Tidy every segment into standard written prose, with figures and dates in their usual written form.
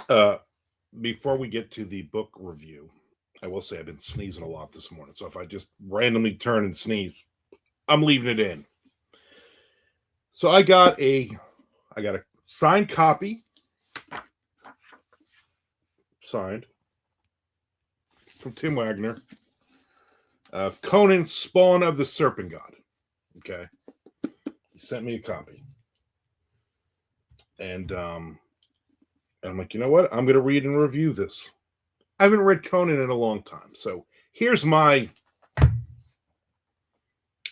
Uh, Before we get to the book review, I will say I've been sneezing a lot this morning. So if I just randomly turn and sneeze, I'm leaving it in. So I got a signed copy, signed from Tim Waggoner, Conan, Spawn of the Serpent God. Okay, he sent me a copy, and I'm like, you know what? I'm gonna read and review this. I haven't read Conan in a long time, so here's my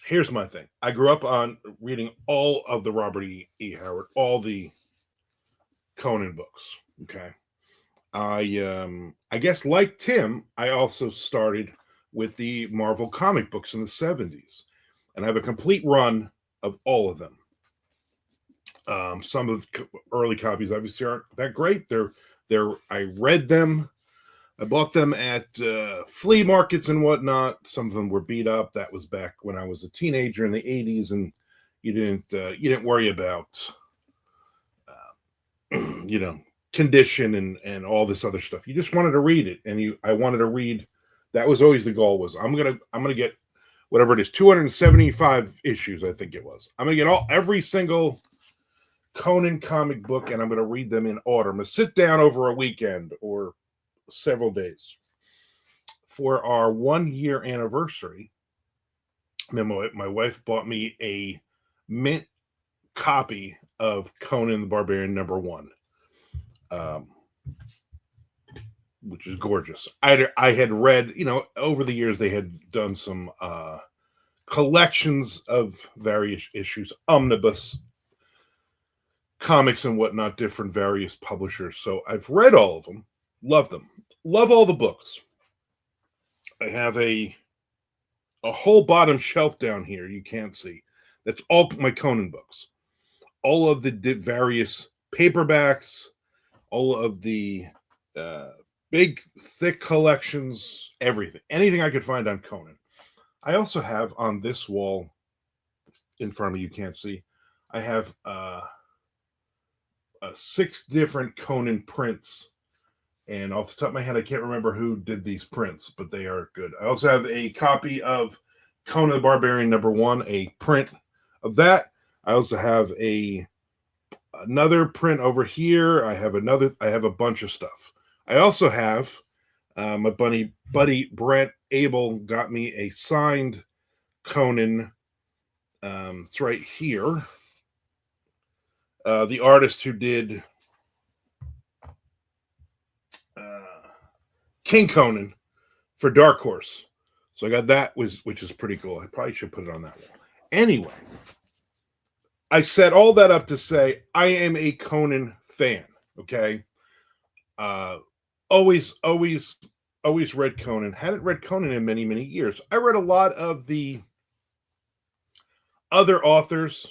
here's my thing. I grew up on reading all of the Robert E. Howard, all the Conan books. Okay, I guess like Tim, I also started with the Marvel comic books in the '70s, and I have a complete run of all of them. Some of the early copies obviously aren't that great. They're I read them. I bought them at flea markets and whatnot. Some of them were beat up. That was back when I was a teenager in the '80s, and you didn't worry about you know condition and all this other stuff. You just wanted to read it, and I wanted to read. That was always the goal. Was I'm gonna get whatever it is, 275 issues, I think it was. I'm gonna get every single Conan comic book, and I'm gonna read them in order. I'm gonna sit down over a weekend or several days for our 1 year anniversary. My wife bought me a mint copy of Conan the Barbarian #1, um, which is gorgeous. I had read, over the years they had done some collections of various issues, omnibus comics and whatnot, different various publishers. So I've read all of them, love them, love all the books. I have a whole bottom shelf down here you can't see. That's all my Conan books, all of the various paperbacks, all of the big thick collections, anything I could find on Conan. I also have on this wall in front of me, you can't see, I have 6 different Conan prints. And off the top of my head, I can't remember who did these prints, but they are good. I also have a copy of Conan the Barbarian #1, a print of that. I also have another print over here. I have a bunch of stuff. I also have my buddy Brent Abel got me a signed Conan. It's right here. The artist who did King Conan for Dark Horse. So I got that, which is pretty cool. I probably should put it on that wall. Anyway, I set all that up to say I am a Conan fan. Okay, always read Conan. Hadn't read Conan in many years. I read a lot of the other authors,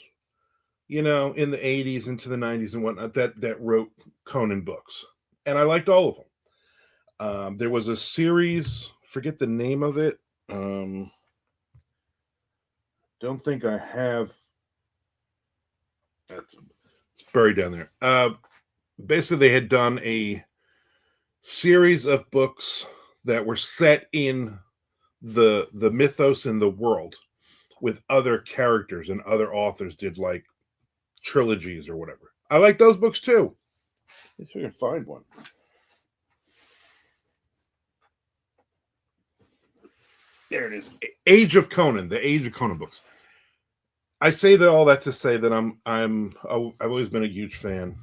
in the '80s into the '90s and whatnot that wrote Conan books, and I liked all of them. There was a series, forget the name of it. Don't think I have. It's buried down there. Basically, they had done a series of books that were set in the mythos in the world with other characters, and other authors did like trilogies or whatever. I like those books too. Let's see if we can find one. There it is. Age of Conan, the Age of Conan books. I say that all that to say that I've always been a huge fan.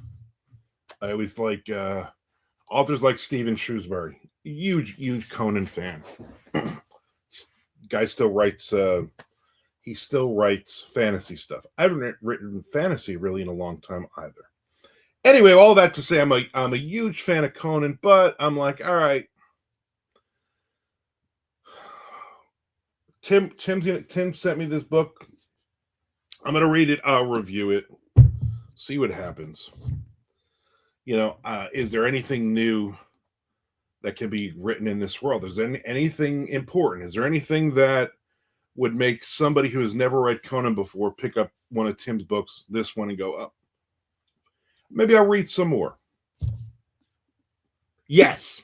I always like authors like Stephen Shrewsbury. Huge Conan fan. Guy still writes. He still writes fantasy stuff. I haven't written fantasy really in a long time either. Anyway, all that to say, I'm a huge fan of Conan, but I'm like, all right. Tim sent me this book. I'm gonna read it. I'll review it. See what happens. Is there anything new that can be written in this world? Is there anything important? Is there anything that would make somebody who has never read Conan before pick up one of Tim's books, this one, and go, up? Maybe I'll read some more. Yes,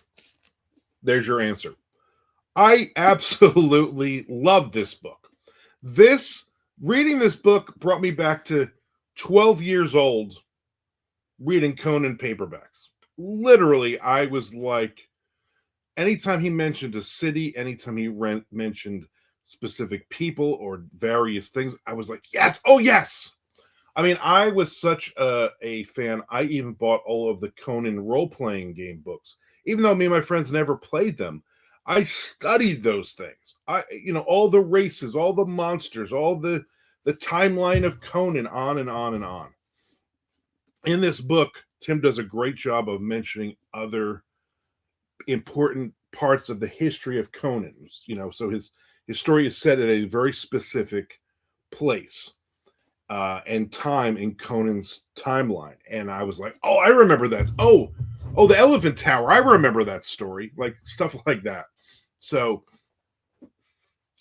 there's your answer. I absolutely love this book. Reading this book brought me back to 12 years old reading Conan paperbacks. Literally, I was like, anytime he mentioned a city, anytime he mentioned specific people or various things, I was like, yes, oh yes. I mean, I was such a fan. I even bought all of the Conan role-playing game books, even though me and my friends never played them. I studied those things. All the races, all the monsters, all the timeline of Conan, on and on and on. In this book, Tim does a great job of mentioning other important parts of the history of Conan. So his story is set at a very specific place and time in Conan's timeline. And I was like, oh, I remember that. Oh, the Elephant Tower. I remember that story. Like stuff like that. So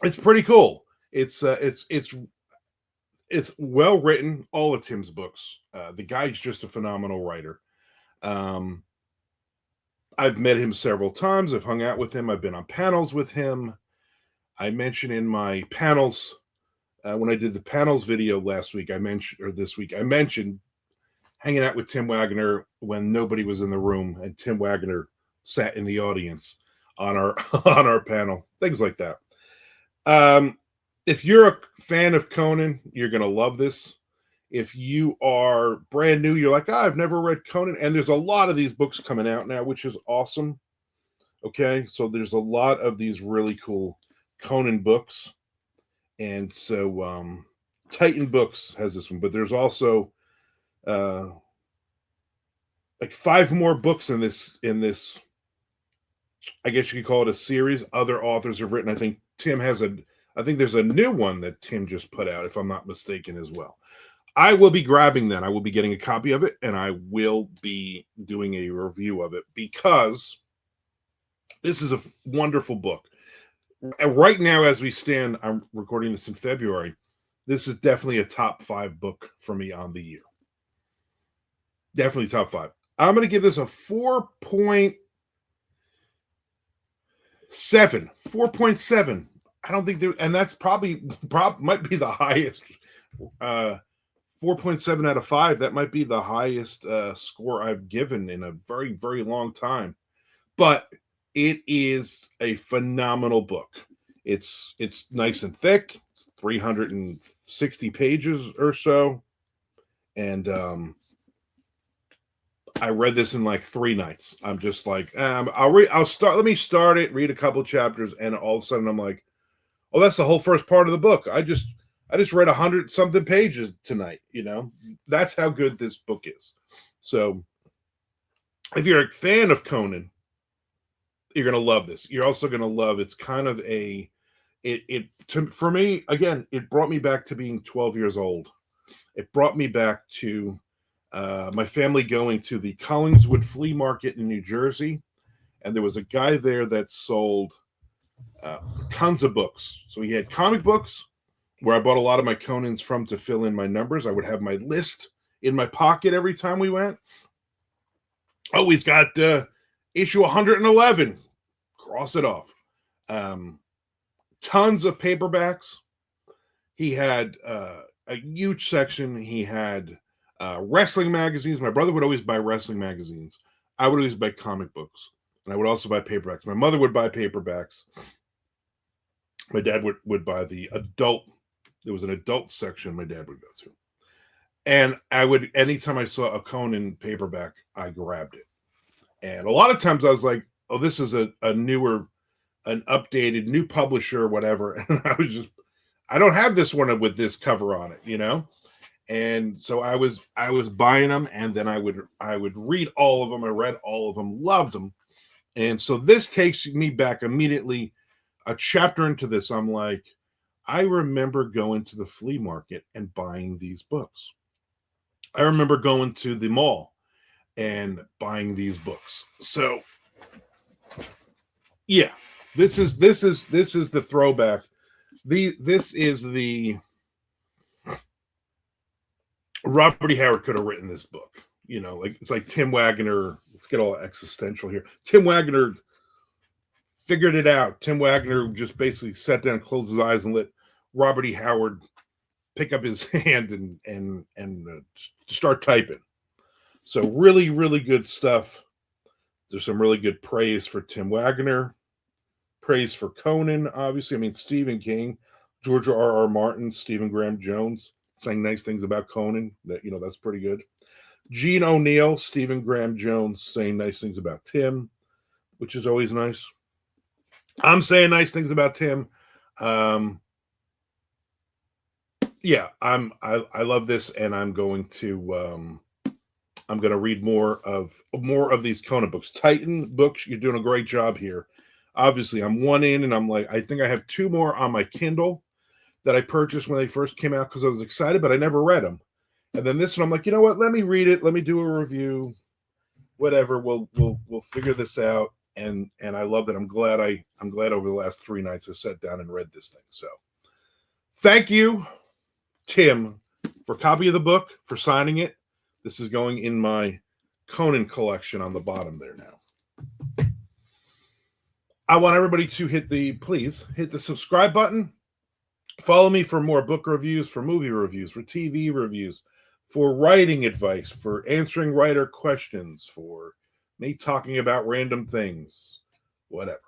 it's pretty cool. It's well written. All of Tim's books. The guy's just a phenomenal writer. I've met him several times. I've hung out with him. I've been on panels with him. I mentioned in my panels when I did the panels video last week, this week, I mentioned hanging out with Tim Waggoner when nobody was in the room, and Tim Waggoner sat in the audience on our on our panel, things like that. If you're a fan of Conan, you're gonna love this. If you are brand new, you're like, I've never read Conan, and there's a lot of these books coming out now, which is awesome. Okay, so there's a lot of these really cool Conan books. And so Titan Books has this one, but there's also like 5 more books in this I guess you could call it a series. Other authors have written. I think there's a new one that Tim just put out, if I'm not mistaken, as well. I will be grabbing that. I will be getting a copy of it, and I will be doing a review of it because this is a wonderful book. And right now, as we stand, I'm recording this in February. This is definitely a top 5 book for me on the year. Definitely top 5. I'm going to give this a 4.7. 4.7. I don't think and that's probably might be the highest. 4.7 out of 5. That might be the highest score I've given in a very, very long time. But it is a phenomenal book. It's nice and thick. It's 360 pages or so. And I read this in like 3 nights. I'm just like, let me start it, read a couple chapters, and all of a sudden I'm like, oh, that's the whole first part of the book. I just read 100 something pages tonight. That's how good this book is. So if you're a fan of Conan, you're going to love this. You're also going to love, it's kind of for me, again, it brought me back to being 12 years old. It brought me back to my family going to the Collingswood Flea Market in New Jersey. And there was a guy there that sold tons of books. So he had comic books where I bought a lot of my Conans from to fill in my numbers. I would have my list in my pocket every time we went. Oh, he's got issue 111. Cross it off. Tons of paperbacks. He had a huge section. He had wrestling magazines. My brother would always buy wrestling magazines. I would always buy comic books. And I would also buy paperbacks. My mother would buy paperbacks. My dad would buy the adult. There was an adult section my dad would go to. And anytime I saw a Conan paperback, I grabbed it. And a lot of times I was like, oh, this is an updated, new publisher or whatever. And I don't have this one with this cover on it, And so I was buying them, and then I would read all of them. I read all of them, loved them. And so this takes me back immediately a chapter into this. I'm like, I remember going to the flea market and buying these books. I remember going to the mall and buying these books. So yeah, this is the throwback. This is the Robert E. Howard could have written this book. It's like Tim Waggoner let's get all existential here. Tim Waggoner figured it out. Tim Waggoner just basically sat down, closed his eyes, and let Robert E. Howard pick up his hand and start typing. So really, really good stuff. There's some really good praise for Tim Waggoner, praise for Conan, obviously. I mean, Stephen King, George R.R. Martin, Stephen Graham Jones saying nice things about Conan. That's pretty good. Gene O'Neill, Stephen Graham Jones saying nice things about Tim, which is always nice. I'm saying nice things about Tim. Yeah, I love this, and I'm going to read more of these Conan books. Titan books, you're doing a great job here. Obviously, I'm one in, and I'm like, I think I have 2 more on my Kindle that I purchased when they first came out because I was excited, but I never read them. And then this one, I'm like, you know what? Let me read it. Let me do a review. Whatever. We'll figure this out. And I love that. I'm glad over the last 3 nights I sat down and read this thing. So thank you, Tim, for a copy of the book, for signing it. This is going in my Conan collection on the bottom there now. I want everybody to please hit the subscribe button. Follow me for more book reviews, for movie reviews, for TV reviews, for writing advice, for answering writer questions, for me talking about random things, whatever.